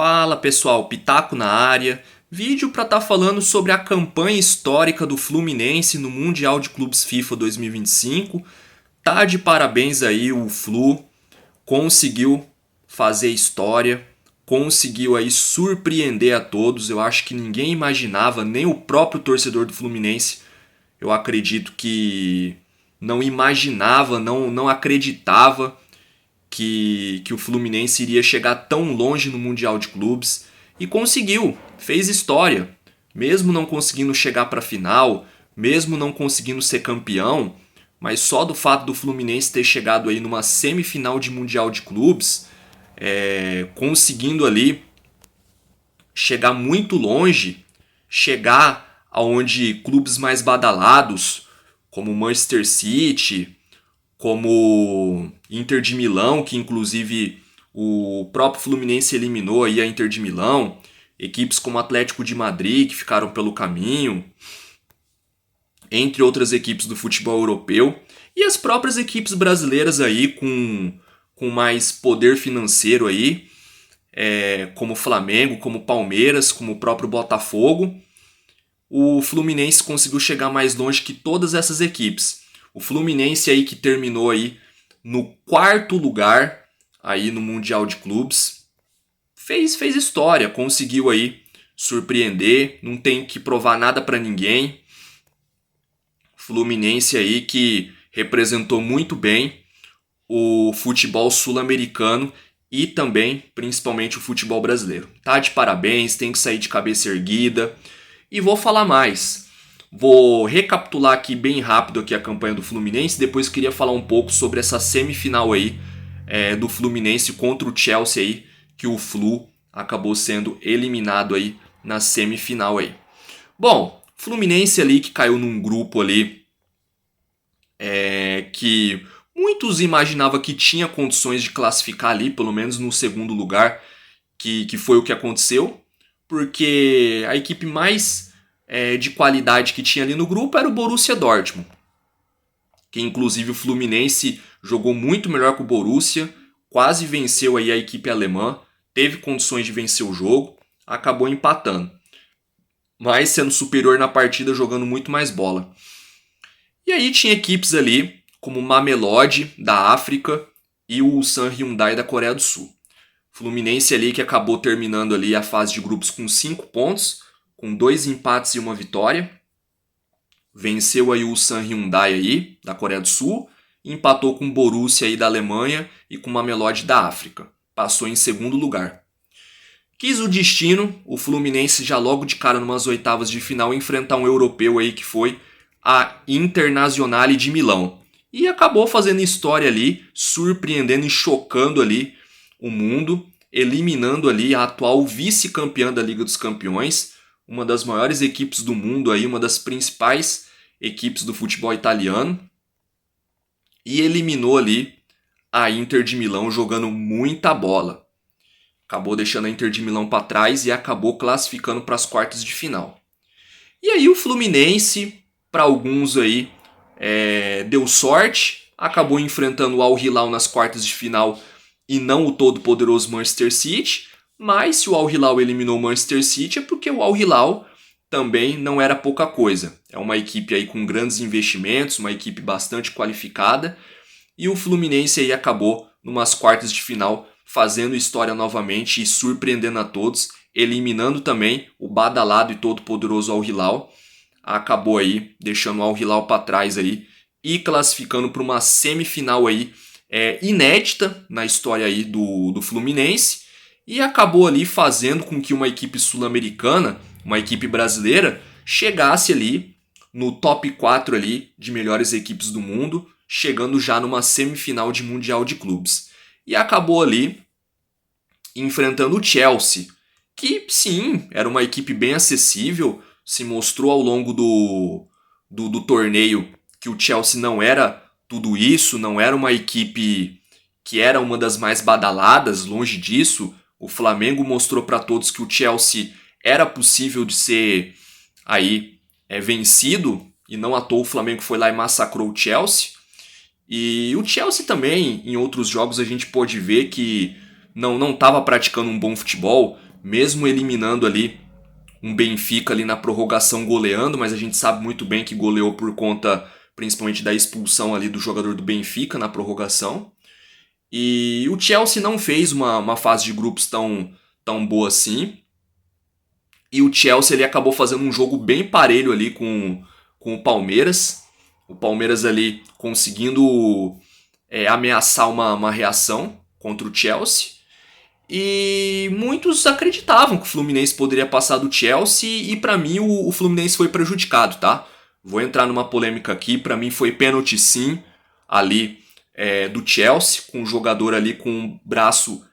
Fala pessoal, Pitaco na área. Vídeo para estar falando sobre a campanha histórica do Fluminense no Mundial de Clubes FIFA 2025. Tá de parabéns aí o Flu, conseguiu fazer história, conseguiu aí surpreender a todos. Eu acho que ninguém imaginava, nem o próprio torcedor do Fluminense, eu acredito que não imaginava, não acreditava que o Fluminense iria chegar tão longe no Mundial de Clubes e conseguiu, fez história. Mesmo não conseguindo chegar para a final, mesmo não conseguindo ser campeão, mas só do fato do Fluminense ter chegado aí numa semifinal de Mundial de Clubes, conseguindo ali chegar muito longe, chegar aonde clubes mais badalados, como Manchester City, como Inter de Milão, que inclusive o próprio Fluminense eliminou aí a Inter de Milão, equipes como Atlético de Madrid que ficaram pelo caminho, entre outras equipes do futebol europeu, e as próprias equipes brasileiras aí com mais poder financeiro aí, como Flamengo, como Palmeiras, como o próprio Botafogo. O Fluminense conseguiu chegar mais longe que todas essas equipes. O Fluminense aí que terminou aí no quarto lugar aí no Mundial de Clubes, fez história, conseguiu aí surpreender, não tem que provar nada para ninguém. Fluminense aí que representou muito bem o futebol sul-americano e também, principalmente, o futebol brasileiro. Tá de parabéns, tem que sair de cabeça erguida. E vou falar mais. Vou recapitular aqui bem rápido aqui a campanha do Fluminense, depois queria falar um pouco sobre essa semifinal aí do Fluminense contra o Chelsea aí, que o Flu acabou sendo eliminado aí na semifinal aí. Bom, Fluminense ali que caiu num grupo ali que muitos imaginavam que tinha condições de classificar ali, pelo menos no segundo lugar, que foi o que aconteceu, porque a equipe mais de qualidade que tinha ali no grupo era o Borussia Dortmund, que inclusive o Fluminense jogou muito melhor que o Borussia, quase venceu aí a equipe alemã, teve condições de vencer o jogo, acabou empatando, mas sendo superior na partida, jogando muito mais bola. E aí tinha equipes ali, como o Mamelodi, da África, e o Ulsan Hyundai, da Coreia do Sul. Fluminense ali que acabou terminando ali a fase de grupos com 5 pontos, com 2 empates e uma vitória. Venceu aí o Ulsan Hyundai aí, da Coreia do Sul, e empatou com o Borussia aí da Alemanha e com o Mamelodi da África. Passou em segundo lugar. Quis o destino, o Fluminense já logo de cara numas oitavas de final enfrentar um europeu aí que foi a Internazionale de Milão. E acabou fazendo história ali, surpreendendo e chocando ali o mundo, eliminando ali a atual vice-campeã da Liga dos Campeões, uma das maiores equipes do mundo aí, uma das principais equipes do futebol italiano, e eliminou ali a Inter de Milão jogando muita bola. Acabou deixando a Inter de Milão para trás e acabou classificando para as quartas de final. E aí o Fluminense, para alguns aí, deu sorte, acabou enfrentando o Al Hilal nas quartas de final e não o todo-poderoso Manchester City, mas se o Al Hilal eliminou o Manchester City é porque o Al Hilal também não era pouca coisa. É uma equipe aí com grandes investimentos, uma equipe bastante qualificada, e o Fluminense aí acabou numas quartas de final fazendo história novamente e surpreendendo a todos, eliminando também o badalado e todo-poderoso Al Hilal. Acabou aí deixando o Al Hilal para trás aí e classificando para uma semifinal aí inédita na história aí do Fluminense, e acabou ali fazendo com que uma equipe sul-americana, uma equipe brasileira, chegasse ali no top 4 ali de melhores equipes do mundo, chegando já numa semifinal de Mundial de Clubes. E acabou ali enfrentando o Chelsea, que sim, era uma equipe bem acessível, se mostrou ao longo do torneio que o Chelsea não era tudo isso, não era uma equipe que era uma das mais badaladas, longe disso. O Flamengo mostrou para todos que o Chelsea era possível de ser aí vencido, e não à toa o Flamengo foi lá e massacrou o Chelsea. E o Chelsea também, em outros jogos, a gente pôde ver que não estava praticando um bom futebol, mesmo eliminando ali um Benfica ali na prorrogação goleando, mas a gente sabe muito bem que goleou por conta principalmente da expulsão ali do jogador do Benfica na prorrogação. E o Chelsea não fez uma fase de grupos tão boa assim. E o Chelsea ele acabou fazendo um jogo bem parelho ali com o Palmeiras. O Palmeiras ali conseguindo ameaçar uma reação contra o Chelsea. E muitos acreditavam que o Fluminense poderia passar do Chelsea e para mim o Fluminense foi prejudicado, tá? Vou entrar numa polêmica aqui, para mim foi pênalti sim ali do Chelsea, com o jogador ali com o braço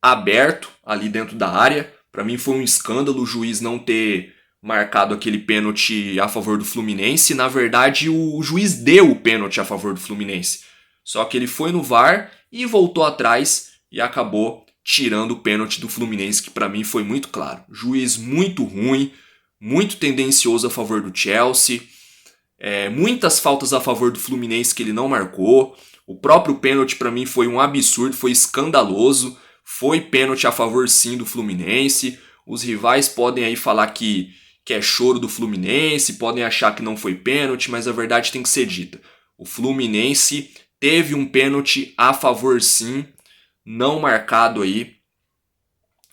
aberto ali dentro da área. Para mim foi um escândalo o juiz não ter marcado aquele pênalti a favor do Fluminense. Na verdade, o juiz deu o pênalti a favor do Fluminense. Só que ele foi no VAR e voltou atrás e acabou tirando o pênalti do Fluminense, que para mim foi muito claro. Juiz muito ruim, muito tendencioso a favor do Chelsea. Muitas faltas a favor do Fluminense que ele não marcou. O próprio pênalti para mim foi um absurdo, foi escandaloso. Foi pênalti a favor sim do Fluminense. Os rivais podem aí falar que é choro do Fluminense, podem achar que não foi pênalti, mas a verdade tem que ser dita. O Fluminense teve um pênalti a favor sim, não marcado aí.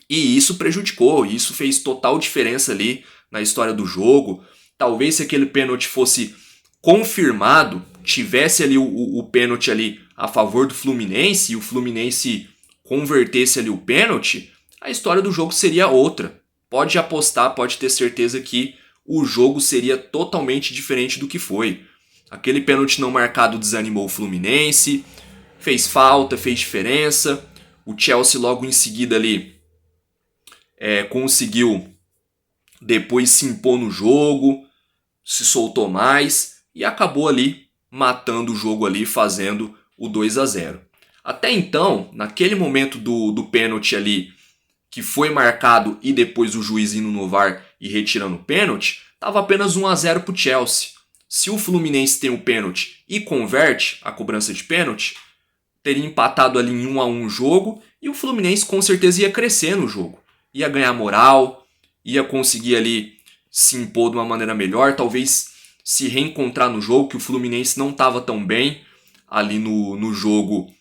E isso prejudicou, isso fez total diferença ali na história do jogo. Talvez se aquele pênalti fosse confirmado, tivesse ali o pênalti ali a favor do Fluminense e o Fluminense convertesse ali o pênalti, a história do jogo seria outra. Pode apostar, pode ter certeza que o jogo seria totalmente diferente do que foi. Aquele pênalti não marcado desanimou o Fluminense, fez falta, fez diferença. O Chelsea logo em seguida ali conseguiu depois se impor no jogo, se soltou mais e acabou ali matando o jogo ali, fazendo o 2-0. Até então, naquele momento do pênalti ali, que foi marcado e depois o juiz indo no VAR e retirando o pênalti, estava apenas 1-0 para o Chelsea. Se o Fluminense tem o pênalti e converte a cobrança de pênalti, teria empatado ali em 1-1 o jogo e o Fluminense com certeza ia crescer no jogo. Ia ganhar moral, ia conseguir ali se impor de uma maneira melhor, talvez se reencontrar no jogo, que o Fluminense não estava tão bem ali no jogo,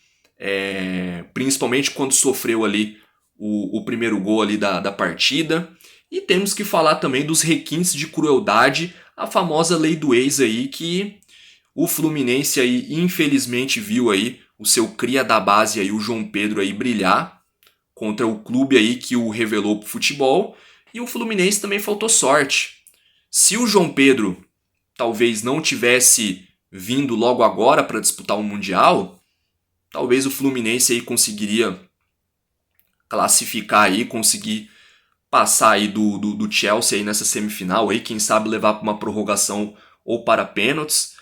principalmente quando sofreu ali o primeiro gol ali da partida. E temos que falar também dos requintes de crueldade, a famosa lei do ex aí, que o Fluminense aí infelizmente viu aí o seu cria da base aí, o João Pedro aí brilhar contra o clube aí que o revelou pro futebol, e o Fluminense também faltou sorte. Se o João Pedro talvez não tivesse vindo logo agora para disputar o Mundial, talvez o Fluminense aí conseguiria classificar aí, conseguir passar aí do Chelsea aí nessa semifinal aí, quem sabe levar para uma prorrogação ou para pênaltis.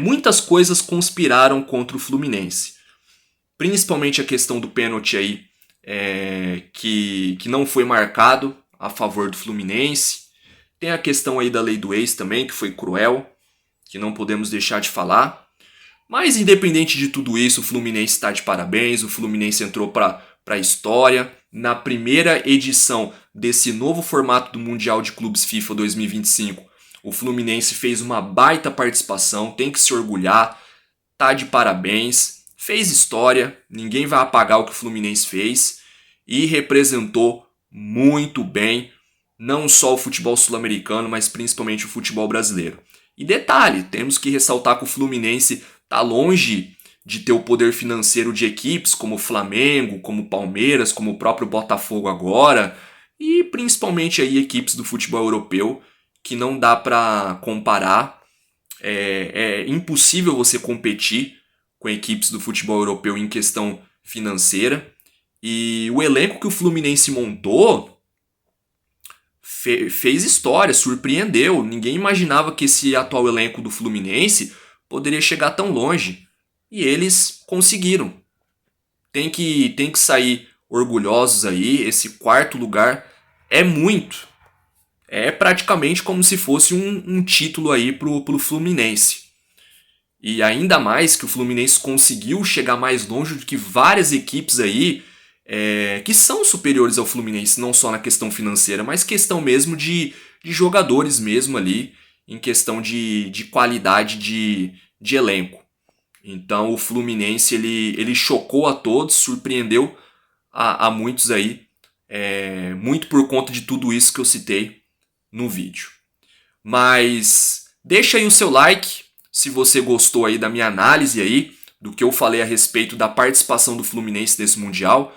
Muitas coisas conspiraram contra o Fluminense, principalmente a questão do pênalti aí, que não foi marcado a favor do Fluminense. Tem a questão aí da lei do ex também, que foi cruel, que não podemos deixar de falar. Mas independente de tudo isso, o Fluminense está de parabéns, o Fluminense entrou para a história. Na primeira edição desse novo formato do Mundial de Clubes FIFA 2025, o Fluminense fez uma baita participação, tem que se orgulhar, tá de parabéns, fez história, ninguém vai apagar o que o Fluminense fez e representou muito bem, não só o futebol sul-americano, mas principalmente o futebol brasileiro. E detalhe, temos que ressaltar que o Fluminense está longe de ter o poder financeiro de equipes como o Flamengo, como o Palmeiras, como o próprio Botafogo agora, e principalmente aí equipes do futebol europeu que não dá para comparar. É impossível você competir com equipes do futebol europeu em questão financeira. E o elenco que o Fluminense montou fez história, surpreendeu. Ninguém imaginava que esse atual elenco do Fluminense poderia chegar tão longe. E eles conseguiram. Tem que sair orgulhosos aí. Esse quarto lugar é muito. É praticamente como se fosse um título aí pro Fluminense. E ainda mais que o Fluminense conseguiu chegar mais longe do que várias equipes aí que são superiores ao Fluminense, não só na questão financeira, mas questão mesmo de jogadores mesmo ali, em questão de qualidade de elenco. Então o Fluminense ele chocou a todos, surpreendeu a muitos aí, muito por conta de tudo isso que eu citei no vídeo. Mas deixa aí o seu like se você gostou aí da minha análise aí, do que eu falei a respeito da participação do Fluminense nesse Mundial.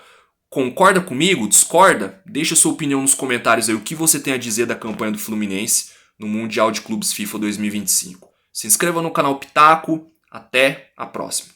Concorda comigo? Discorda? Deixa sua opinião nos comentários aí, o que você tem a dizer da campanha do Fluminense no Mundial de Clubes FIFA 2025. Se inscreva no canal Pitaco. Até a próxima.